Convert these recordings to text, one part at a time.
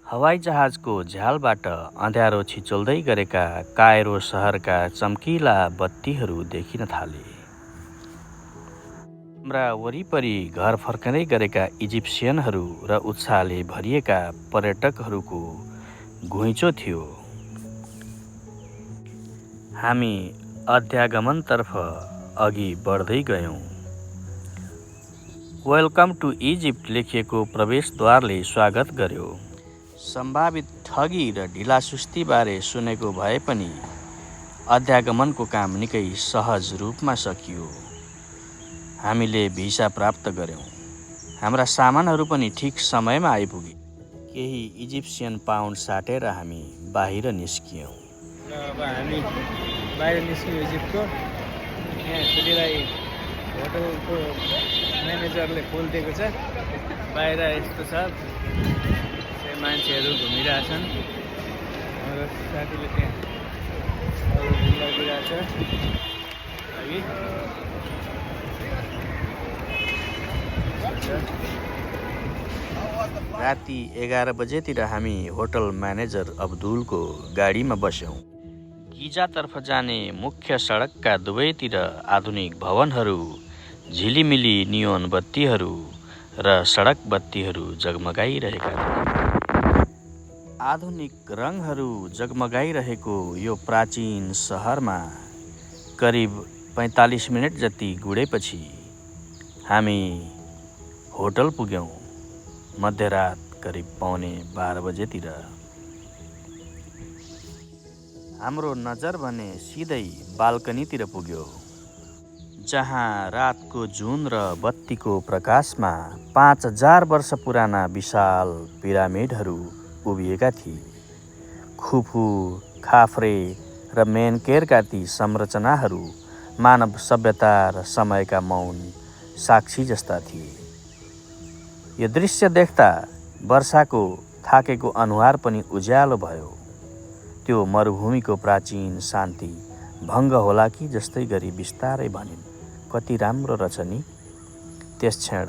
हवाईजहाजको झ्यालबाट अँध्यारो छिचोल्दै गरेका कायरो सहरका चम्किला बत्तीहरू देखिन थाले। हाम्रा वरिपरि घर फर्कँदै गरेका इजिप्सियनहरू र उत्साहले भरिएका पर्यटकहरूको घुइँचो थियो। हामी अध्यागमनतर्फ अघि बढ्दै गयौँ। वेलकम टु इजिप्ट लेखिएको प्रवेशद्वारले स्वागत गर्यो। सम्भावित ठगी र ढिलासुस्तीबारे सुनेको भए पनि अध्यागमनको काम निकै सहज रूपमा सकियो। हामीले भिसा प्राप्त गर्यौँ। हाम्रा सामानहरू पनि ठिक समयमा आइपुगे। केही इजिप्सियन पाउन्ड साटेर हामी बाहिर निस्कियौँ। अब हामी बाहिर निस्क्यौँ इजिप्टको। यहाँ छोरीलाई होटलको म्यानेजरले खोलिदिएको छ। बाहिर यस्तो छ, मान्छेहरू घुमिरहेछन्। हाम्रो साथीले त्यहाँ लगाइरहेछ। राति 11 बजेतिर हामी होटल म्यानेजर अब्दुलको गाडीमा बस्यौँ। गिजातर्फ जाने मुख्य सडकका दुवैतिर आधुनिक भवनहरू, झिलिमिली नियोन बत्तीहरू र सडक बत्तीहरू जगमगाइरहेका थिए। आधुनिक रङहरू जगमगाइरहेको यो प्राचीन सहरमा करिब 45 मिनट जति गुडेपछि हामी होटल पुग्यौँ। मध्यरात करिब 11:15 बजेतिर। हाम्रो नजर भने सिधै बाल्कनीतिर पुग्यो, जहाँ रातको जुन र बत्तीको प्रकाशमा 5000 वर्ष पुराना विशाल पिरामिडहरू उभिएका थिए। खुफु, खाफ्रे र मेनकेरका ती संरचनाहरू मानव सभ्यता र समयका मौन साक्षी जस्ता थिए। यो दृश्य देख्दा वर्षाको थाकेको अनुहार पनि उज्यालो भयो। त्यो मरुभूमिको प्राचीन शान्ति भङ्ग होला कि जस्तै गरी बिस्तारै भनिन्, कति राम्रो रहेछ नि। त्यस क्षण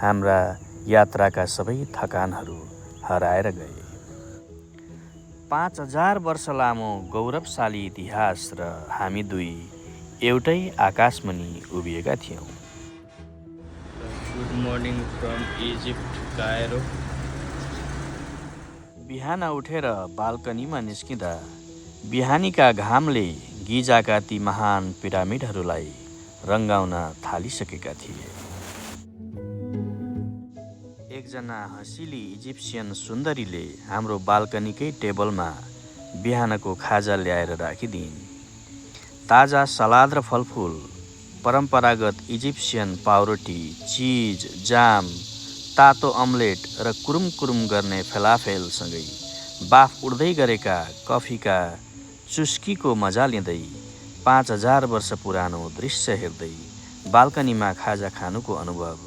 हाम्रा यात्राका सबै थकानहरू हराएर गए। 5000 वर्ष लामो गौरवशाली इतिहास र हामी दुई एउटै आकाशमुनि उभिएका थियौँ। Good morning from Egypt, Cairo. बिहान उठेर बाल्कनीमा निस्किँदा बिहानीका घामले गिजाका ती महान पिरामिडहरूलाई रङ्गाउन थालिसकेका थिए। एकजना हँसिली इजिप्सियन सुन्दरीले हाम्रो बाल्कनीकै टेबलमा बिहानको खाजा ल्याएर राखिदिइन्। ताजा सलाद र फलफुल, परम्परागत इजिप्सियन पाउरोटी, चिज, जाम, तातो अमलेट र कुरुम कुरुम गर्ने फेलाफेलसँगै बाफ उड्दै गरेका कफीका चुस्कीको मजा लिँदै 5000 वर्ष पुरानो दृश्य हेर्दै बाल्कनीमा खाजा खानुको अनुभव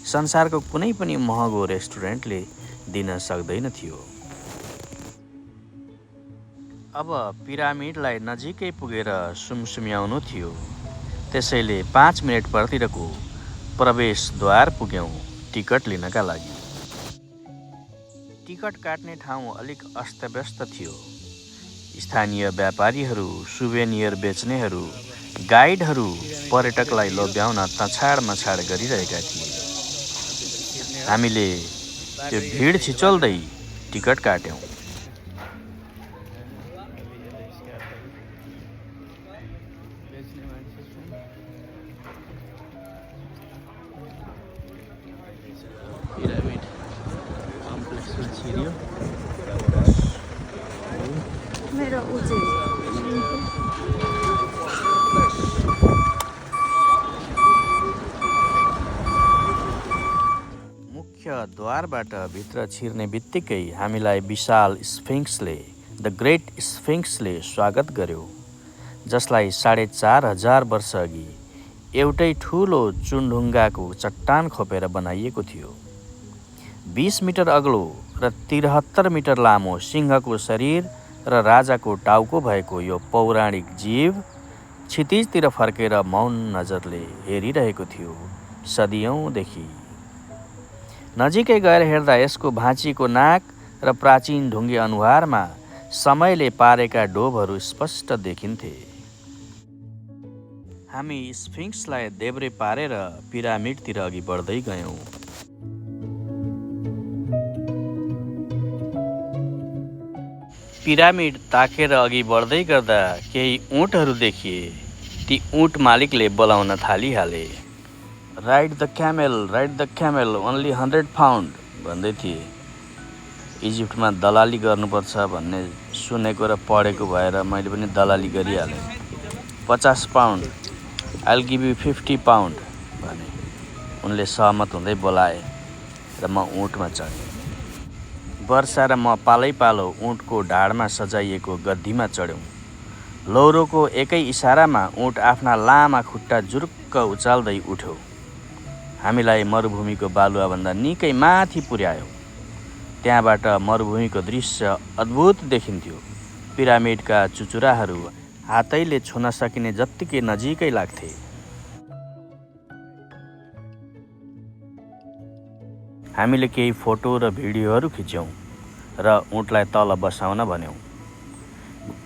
संसारको कुनै पनि महँगो रेस्टुरेन्टले दिन सक्दैन थियो। अब पिरामिडलाई नजिकै पुगेर सुमसुम्याउनु थियो। त्यसैले 5 मिनट पर्तिरको प्रवेशद्वार पुग्यौँ टिकट लिनका लागि। टिकट काट्ने ठाउँ अलिक अस्तव्यस्त थियो। स्थानीय व्यापारीहरू, सुवेनियर बेच्नेहरू, गाइडहरू पर्यटकलाई लोभ्याउन तछाड मछाड गरिरहेका थिए। हामीले त्यो भिड छिचोल्दै टिकट काट्यौँ। पिरामिड कम्प्लेक्समा छिर्यो। मेरो उचे द्वारबाट भित्र छिर्ने बित्तिकै हामीलाई विशाल स्फिङ्क्सले, द ग्रेट स्फिङ्क्सले स्वागत गर्यो, जसलाई 4500 वर्ष अघि एउटै ठुलो चुनढुङ्गाको चट्टान खोपेर बनाइएको थियो। 20 मिटर अग्लो र 73 मिटर लामो सिंहको शरीर र राजाको टाउको भएको यो पौराणिक जीव क्षितिजतिर फर्केर मौन नजरले हेरिरहेको थियो सदियौँदेखि। नजिकै गएर हेर्दा यसको भाँचिएको नाक र प्राचीन ढुङ्गे अनुहारमा समयले पारेका डोबहरू स्पष्ट देखिन्थे। हामी स्फिङ्क्सलाई देब्रे पारेर पिरामिडतिर अघि बढ्दै गयौँ। पिरामिड ताकेर अघि बढ्दै गर्दा केही ऊँटहरू देखिए। ती ऊँट मालिकले बोलाउन थालिहाले। राइड द क्यामेल ओन्ली 100 पाउन्ड भन्दै थिए। इजिप्टमा दलाली गर्नुपर्छ भन्ने सुनेको र पढेको भएर मैले पनि दलाली गरिहालेँ। 50 pound, oil give you 50 pound भने। उनले सहमत हुँदै बोलाए र म ऊँटमा चढेँ। वर्षा र म पालै पालो ऊँटको ढाडमा सजाइएको गद्दीमा चढ्यौँ। लौरोको एकै इसारामा ऊँट आफ्ना लामा खुट्टा जुरुक्क उचाल्दै उठ्यो। हामीलाई मरुभूमिको बालुवाभन्दा निकै माथि पुर्यायो। त्यहाँबाट मरुभूमिको दृश्य अद्भुत देखिन्थ्यो। पिरामिडका चुचुराहरू हातैले छुन सकिने जत्तिकै नजिकै लाग्थे। हामीले केही फोटो र भिडियोहरू खिच्यौँ र ऊँटलाई तल बसाउन भन्यौँ।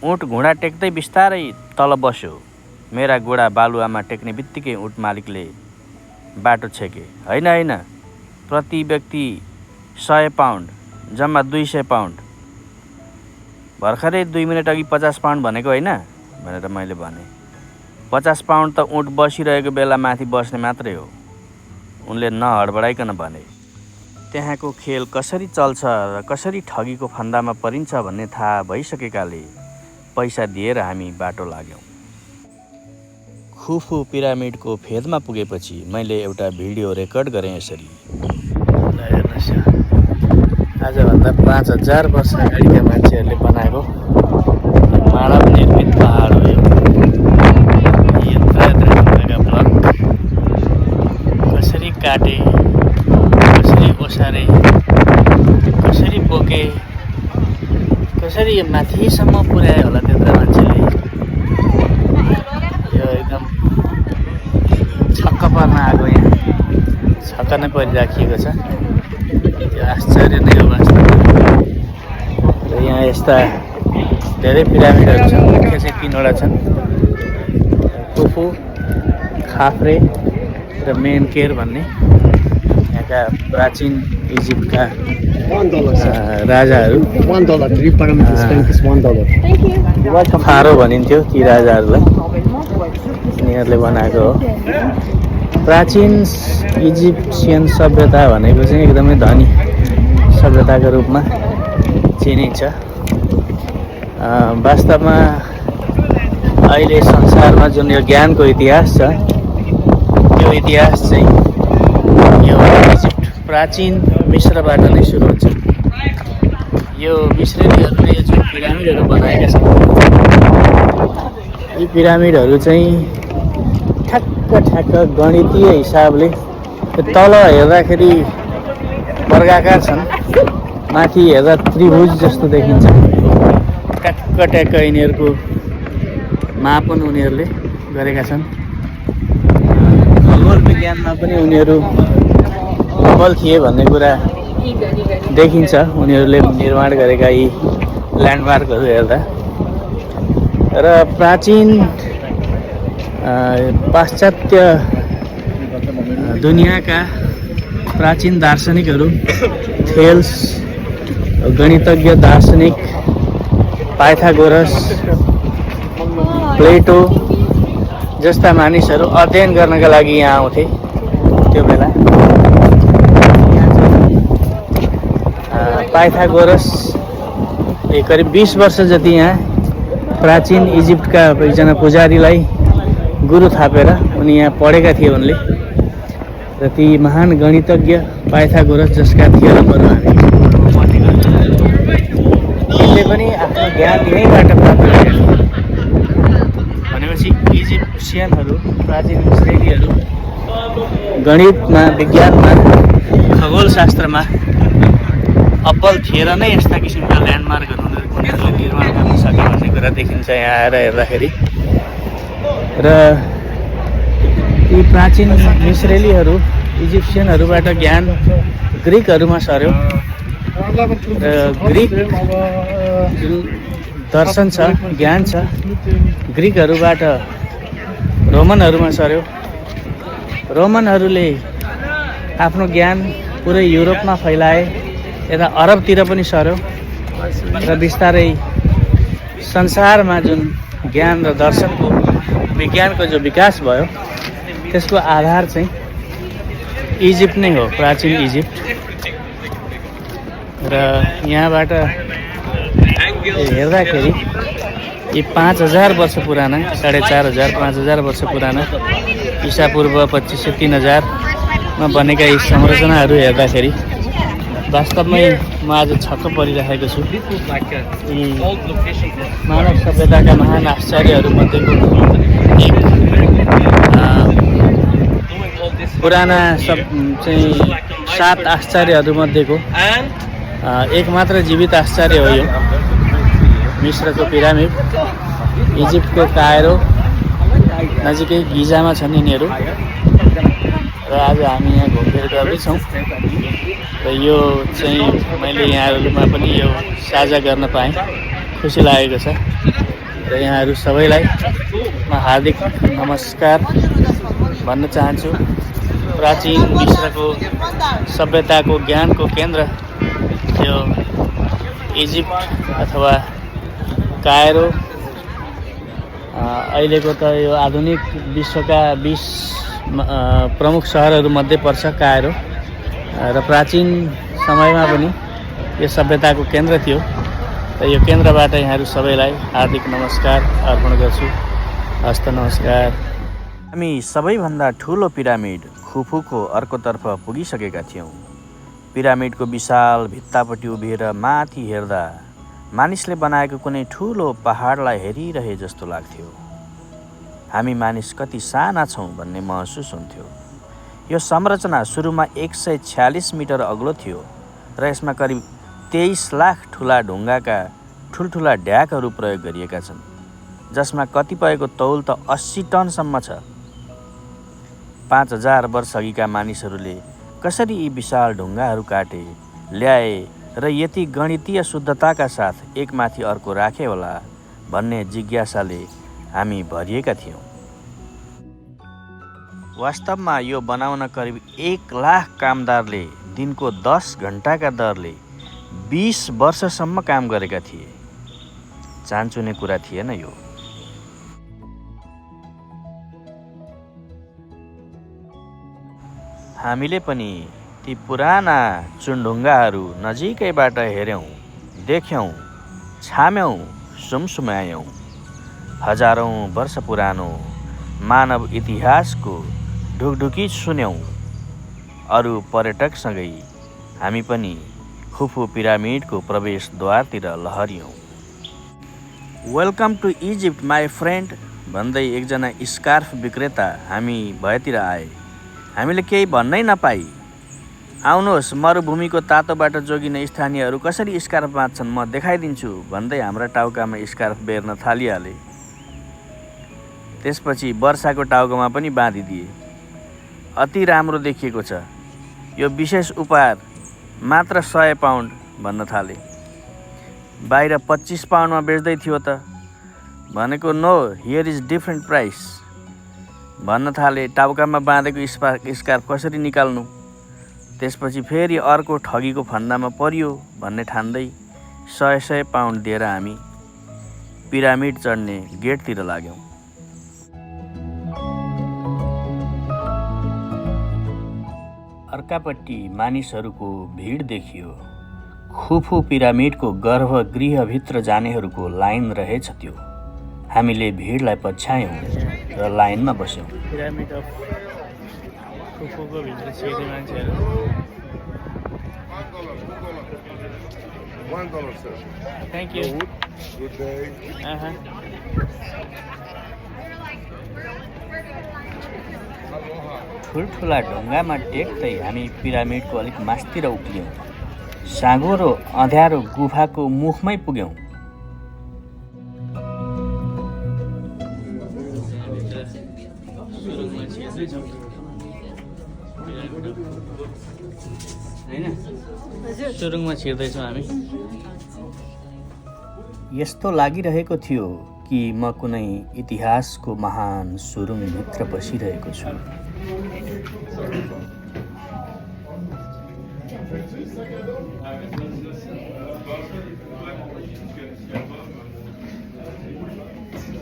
ऊँट घुँडा टेक्दै बिस्तारै तल बस्यो। मेरा घुँडा बालुवामा टेक्ने बित्तिकै ऊँट मालिकले बाटो छेके। होइन, प्रति व्यक्ति 100 पाउन्ड, जम्मा 200 पाउन्ड। भर्खरै 2 मिनट अघि 50 पाउन्ड भनेको होइन भनेर मैले भने। 50 पाउन्ड त ऊँट बसिरहेको बेला माथि बस्ने मात्रै हो, उनले नहडबडाइकन भने। त्यहाँको खेल कसरी चल्छ र कसरी ठगीको फन्दामा परिन्छ भन्ने थाहा भइसकेकाले पैसा दिएर हामी बाटो लाग्यौँ। खुफु पिरामिडको फेदमा पुगेपछि मैले एउटा भिडियो रेकर्ड गरेँ यसरी। हेर्नुहोस्, आजभन्दा 5000 वर्ष अगाडिका मान्छेहरूले बनाएको मानव निर्मित पहाड हो यो। यत्रा ढुङ्गाका ब्लक कसरी काटे, कसरी ओसारे, कसरी बोके, कसरी यो माथिसम्म पुर्यायो होला त्यत्रा मान्छेले। यो एकदम छक्क पर्न आएको, यहाँ छक्क नै परिराखिएको छ। यो आश्चर्य नै हो वास्तवमा। र यहाँ यस्ता धेरै पिरामिडहरू छन्। मुख्य चाहिँ 3वटा छन्, खुफु, खाफ्रे र मेनकेर भन्ने। यहाँका प्राचीन इजिप्टका राजाहरू फारो भनिन्थ्यो ती राजाहरूलाई। यिनीहरूले बनाएको हो। प्राचीन इजिप्सियन सभ्यता भनेको चाहिँ एकदमै धनी सभ्यताको रूपमा चिनिन्छ। वास्तवमा अहिले संसारमा जुन यो ज्ञानको इतिहास छ, त्यो इतिहास चाहिँ यो इजिप्ट प्राचीन मिश्रबाट नै सुरु हुन्छ। यो मिश्रेलीहरूले यो जुन पिरामिडहरू बनाएका छन्, यी पिरामिडहरू चाहिँ ठ्याक्क गणितीय हिसाबले तल हेर्दाखेरि वर्गाकार छन्, माथि हेर्दा त्रिभुज जस्तो देखिन्छ। ट्याक्क यिनीहरूको मापन उनीहरूले गरेका छन्। खगोल विज्ञानमा पनि उनीहरू प्रबल थिए भन्ने कुरा देखिन्छ उनीहरूले निर्माण गरेका यी ल्यान्डमार्कहरू हेर्दा। र प्राचीन पाश्चात्य दुनियाँका प्राचीन दार्शनिकहरू, थेल्स, गणितज्ञ दार्शनिक पाइथागोरस, प्लेटो जस्ता मानिसहरू अध्ययन गर्नका लागि यहाँ आउँथे। त्यो बेला पाइथागोरसले करिब 20 वर्ष जति यहाँ प्राचीन इजिप्टका एकजना पुजारीलाई गुरु थापेर उनी यहाँ पढेका थिए उनले। र ती महान गणितज्ञ पाइथागोरस जसका थियोरमहरू हामीले पनि आफ्नो ज्ञान यहीँबाट प्राप्त गरेका थियौँ। भनेपछि इजिप्सियनहरू, प्राचीन इजरायलीहरू गणितमा, विज्ञानमा, खगोलशास्त्रमा अब्बल थिएर नै यस्ता किसिमका ल्यान्डमार्कहरू उनीहरूले निर्माण गर्न सके भन्ने कुरा देखिन्छ यहाँ आएर हेर्दाखेरि। र यी प्राचीन मिश्रेलीहरू इजिप्सियनहरूबाट ज्ञान ग्रिकहरूमा सर्यो र ग्रिक जुन दर्शन छ, ज्ञान छ, ग्रिकहरूबाट रोमनहरूमा सर्यो। रोमनहरूले आफ्नो ज्ञान पुरै युरोपमा फैलाए, यता अरबतिर पनि सर्यो र बिस्तारै संसारमा जुन ज्ञान र दर्शनको विज्ञानको जो विकास भयो त्यसको आधार चाहिँ इजिप्ट नै हो, प्राचीन इजिप्ट। र यहाँबाट हेर्दाखेरि यी 5000 वर्ष पुराना, 4500 5000 वर्ष पुराना ईसापूर्व 2500 3000मा बनेका यी संरचनाहरू हेर्दाखेरि वास्तवमै म आज छक्क परिरहेको छु। यी मानव सभ्यताका महान आश्चर्यहरूमध्येको एक पुराना चाहिँ 7 आश्चर्यहरूमध्येको एक मात्र जीवित आश्चर्य हो यो मिस्रको पिरामिड। इजिप्टको कायरो नजिकै गिजामा छन् यिनीहरू। र आज हामी यहाँ घुमफिर गर्दैछौँ र यो चाहिँ मैले यहाँहरूमा पनि यो साझा गर्न पाएँ, खुसी लागेको छ। र यहाँहरू सबैलाई म हार्दिक नमस्कार भन्न चाहन्छु। प्राचीन मिस्रको सभ्यताको ज्ञानको केन्द्र यो इजिप्ट अथवा कायरो, अहिलेको त यो आधुनिक विश्वका 20 प्रमुख सहरहरूमध्ये पर्छ कायरो। र प्राचीन समयमा पनि यो सभ्यताको केन्द्र थियो। र यो केन्द्रबाट यहाँहरू सबैलाई हार्दिक नमस्कार अर्पण गर्छु। हस्त नमस्कार। हामी सबैभन्दा ठुलो पिरामिड खुफुको अर्कोतर्फ पुगिसकेका थियौँ। पिरामिडको विशाल भित्तापट्टि उभिएर माथि हेर्दा मानिसले बनाएको कुनै ठुलो पहाडलाई हेरिरहे जस्तो लाग्थ्यो। हामी मानिस कति साना छौँ भन्ने महसुस हुन्थ्यो। यो संरचना सुरुमा 146 मिटर अग्लो थियो र यसमा करिब 23 लाख ठुला ढुङ्गाका ठुल्ठुला ढ्याकहरू प्रयोग गरिएका छन्, जसमा कतिपयको तौल त 80 टनसम्म छ। 5000 वर्ष अघिका मानिसहरूले कसरी यी विशाल ढुङ्गाहरू काटे, ल्याए र यति गणितीय शुद्धताका साथ एकमाथि अर्को राखे होला भन्ने जिज्ञासाले हामी भरिएका थियौँ। वास्तवमा यो बनाउन करिब 1 लाख कामदारले दिनको 10 घन्टाका दरले 20 वर्षसम्म काम गरेका थिए। चान्चुने कुरा थिएन यो। हामीले पनि ती पुराना चुनढुङ्गाहरू नजिकैबाट हेऱ्यौँ, देख्यौँ, छाम्यौँ, सुमसुमायौँ। हजारौँ वर्ष पुरानो मानव इतिहासको ढुकढुकी सुन्यौँ। अरू पर्यटकसँगै हामी पनि खुफु पिरामिडको प्रवेशद्वारतिर लहरियौँ। Welcome to Egypt my friend भन्दै एकजना स्कार्फ विक्रेता हामी भएतिर आए। हामीले केही भन्नै नपाई, आउनुहोस् मरुभूमिको तातोबाट जोगिने स्थानीयहरू कसरी स्कार्फ बाँध्छन् म देखाइदिन्छु भन्दै हाम्रा टाउकामा स्कार्फ बेर्न थालिहाले। त्यसपछि वर्षाको टाउकोमा पनि बाँधिदिए। अति राम्रो देखिएको छ, यो विशेष उपहार मात्र 100 पाउन्ड भन्न थाले। बाहिर 25 पाउन्डमा बेच्दै थियो त भनेको no, here is different price भन्न थाले। टाउकामा बाँधेको स्कार्फ कसरी निकाल्नु? त्यसपछि फेरि अर्को ठगीको फन्दामा परियो भन्ने ठान्दै 100 पाउन्ड दिएर हामी पिरामिड चढ्ने गेटतिर लाग्यौँ। अर्कापट्टि मानिसहरूको भिड देखियो। खुफु पिरामिडको गर्भगृहभित्र जानेहरूको लाइन रहेछ त्यो। हामीले भिडलाई पछ्यायौँ र लाइनमा बस्यौँ। पिरामिड अफ खुफुको भित्र छिर्ने मान्छेहरू। $1, sir. Thank you. Good day. ठुल्ठुला ढुङ्गामा टेक्दै हामी पिरामिडको अलिक मास्तिर उक्लियौँ। साँघुरो अँध्यारो गुफाको मुखमै पुग्यौँ। हैन सुरुङमा छिर्दैछौँ हामी। यस्तो लागिरहेको थियो कि म कुनै इतिहासको महान सुरुङभित्र बसिरहेको छु।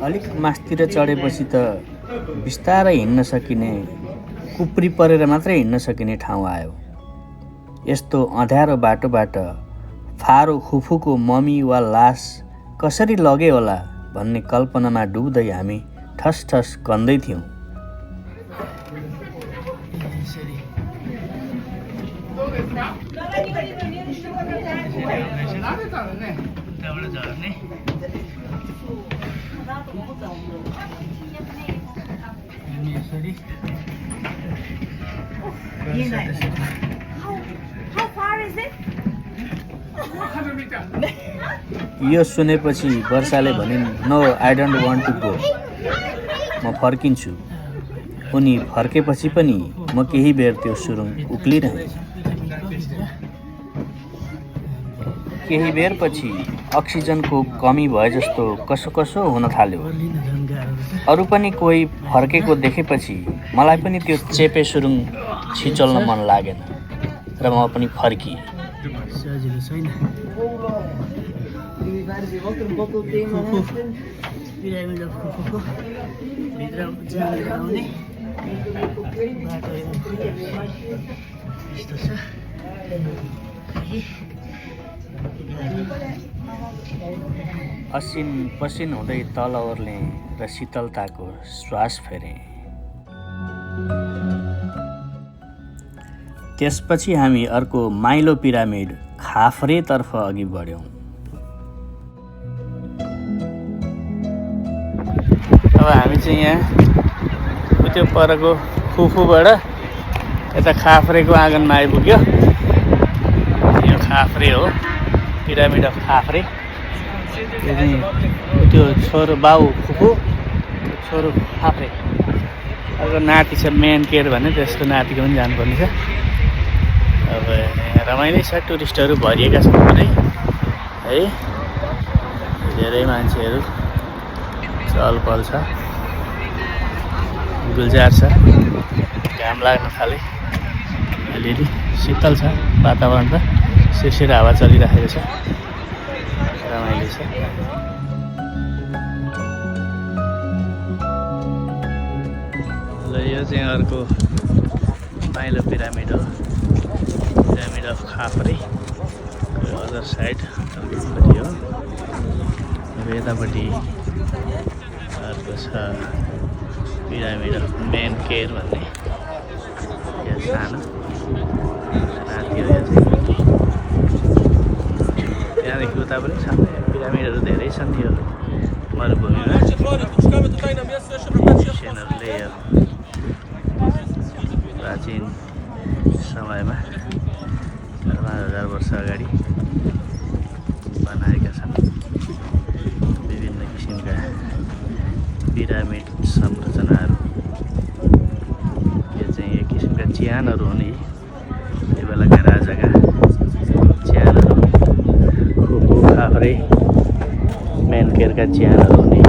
अलिक मास्तिर चढेपछि त बिस्तारै हिँड्न सकिने, कुप्री परेर मात्रै हिँड्न सकिने ठाउँ आयो। यस्तो अँध्यारो बाटोबाट फारो खुफुको मम्मी वा लास कसरी लगे होला भन्ने कल्पनामा डुब्दै हामी ठस ठस कन्दै थियौँ। यो सुनेपछि वर्षाले भनिन्, no I don't want to go, म फर्किन्छु। उनी फर्केपछि पनि म केही बेर त्यो सुरुङ उक्लिरहेँ। केही बेरपछि अक्सिजनको कमी भए जस्तो कसो कसो हुन थाल्यो। अरू पनि कोही फर्केको देखेपछि मलाई पनि त्यो चेपे सुरुङ छिचल्न मन लागेन र म पनि फर्किएँ। सजिलो छैन। पिरामिड अफ खुफुको भित्र जानेर आउने बाटो यस्तो छ। असिन पसिन हुँदै तल ओर्लेँ र शीतलताको श्वास फेरेँ। त्यसपछि हामी अर्को माइलो पिरामिड खाफ्रेतर्फ अघि बढ्यौँ। अब हामी चाहिँ यहाँ त्यो परको खुफुबाट यता खाफ्रेको आँगनमा आइपुग्यो। यो खाफ्रे हो, पिरामिड अफ खाफ्रे। यो चाहिँ त्यो छोरो बाउ खुफु, छोरो खाफ्रे। अर्को नाति छ मेन केयर भने, त्यसको नातिको पनि जानुपर्ने छ। अब रमाइलो छ, टुरिस्टहरू भरिएका छन् पुरै है, धेरै मान्छेहरू चहलपहल छ, गुल्जार छ, घाम लाग्न थाले, अलिअलि शीतल छ वातावरण त, सिरसिर हावा चलिरहेको छ, रमाइलो छ। ल यो चाहिँ अर्को माइलो पिरामिड हो, पिरामिड अफ खाफ्रे। अदर साइड अर्कोपट्टि हो, र यतापट्टि अर्को छ पिरामिड अफ मेन केयर भन्ने। यहाँ सानो राति हो यो चाहिँ। त्यहाँदेखि उता पनि छन् पिरामिडहरू, धेरै छन् यो मरुभूमिमा। क्रिस्चियनहरूले यो प्राचीन समयमा 5000 वर्ष अगाडि बनाएका छन् विभिन्न किसिमका पिरामिड संरचनाहरू। यो चाहिँ एक किसिमका च्यानहरू हुन्, त्यो बेलाका राजाका च्यानहरू, खुफु खाफ्रे मेन केयरका च्यानहरू हुने।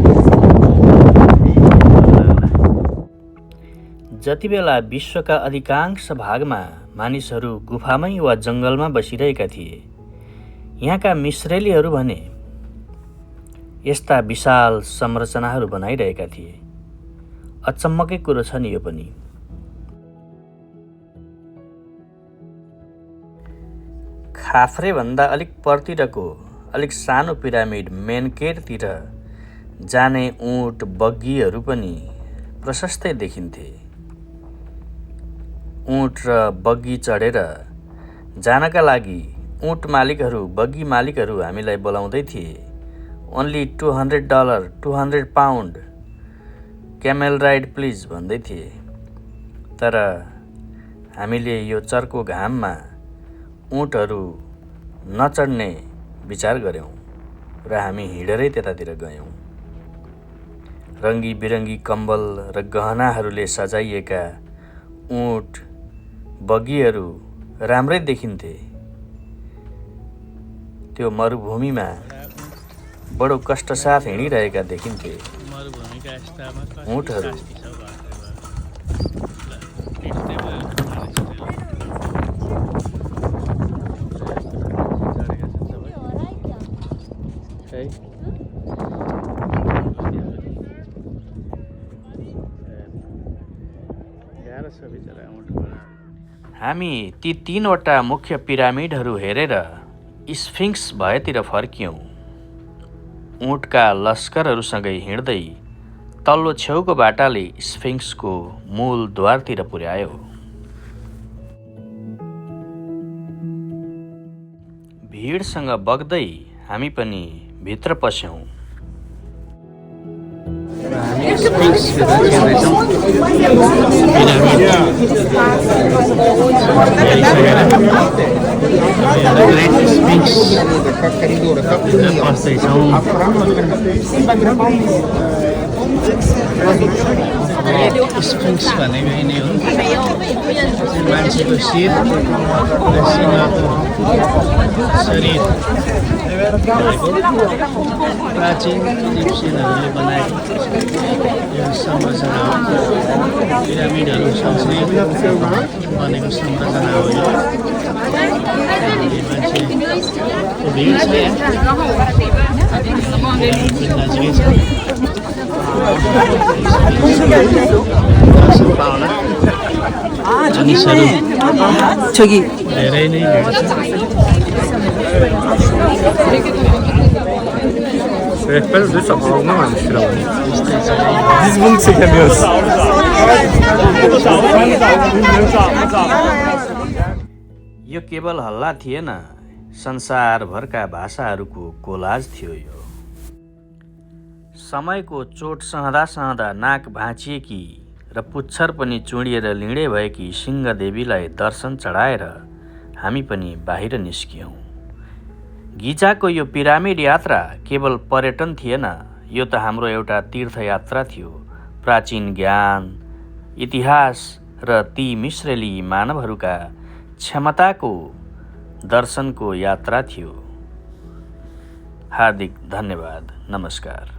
जति बेला विश्वका अधिकांश भागमा मानिसहरू गुफामै वा जङ्गलमा बसिरहेका थिए, यहाँका मिश्रेलीहरू भने यस्ता विशाल संरचनाहरू बनाइरहेका थिए। अचम्मकै कुरो छ नि यो पनि। खाफ्रेभन्दा अलिक परतिरको अलिक सानो पिरामिड मेनकेरतिर जाने ऊँट बग्गीहरू पनि प्रशस्तै देखिन्थे। ऊँट र बग्गी चढेर जानका लागि ऊँट मालिकहरू, बग्गी मालिकहरू हामीलाई बोलाउँदै थिए। ओन्ली $200, 200 पाउन्ड, क्यामेल राइड प्लिज भन्दै थिए। तर हामीले यो चर्को घाममा ऊँटहरू नचढ्ने विचार गऱ्यौँ र हामी हिँडेरै त्यतातिर गयौँ। रङ्गी बिरङ्गी कम्बल र गहनाहरूले सजाइएका ऊँट बग्गीहरू राम्रै देखिन्थे। त्यो मरुभूमिमा बडो कष्टसाथ हिँडिरहेका देखिन्थे। ऊँटहरू हामी ती 3वटा मुख्य पिरामिडहरू हेरेर स्फिङ्क्स भएतिर फर्कियौँ। ऊँटका लस्करहरूसँगै हिँड्दै तल्लो छेउको बाटाले स्फिङ्क्सको मूल द्वारतिर पुर्यायो। भिडसँग बग्दै हामी पनि भित्र पस्यौँ। स्फिङ्क्स भनेको यिनै हो। मान्छेको शिर शरीर प्राचीन इजिप्सियनहरूले बनाएको यो संरचना हो। पिरामिडहरू सँगसँगै बनेको संरचना हो यो। मान्छेको भिड छ नजिकै छ। दर्शन पाउन मानिसहरू धेरै नै भिड छ। यो केवल हल्ला थिएन, संसारभरका भाषाहरूको कोलाज थियो। यो समयको चोट सहँदा सहँदा नाक भाँचिएकी र पुच्छर पनि चुडिएर लिँडे भएकी सिंहदेवीलाई दर्शन चढाएर हामी पनि बाहिर निस्कियौँ। गिजाको यो पिरामिड यात्रा केवल पर्यटन थिएन, यो त हाम्रो एउटा तीर्थयात्रा थियो। प्राचीन ज्ञान, इतिहास र ती मिश्रेली मानवहरूका क्षमताको दर्शनको यात्रा थियो। हार्दिक धन्यवाद। नमस्कार।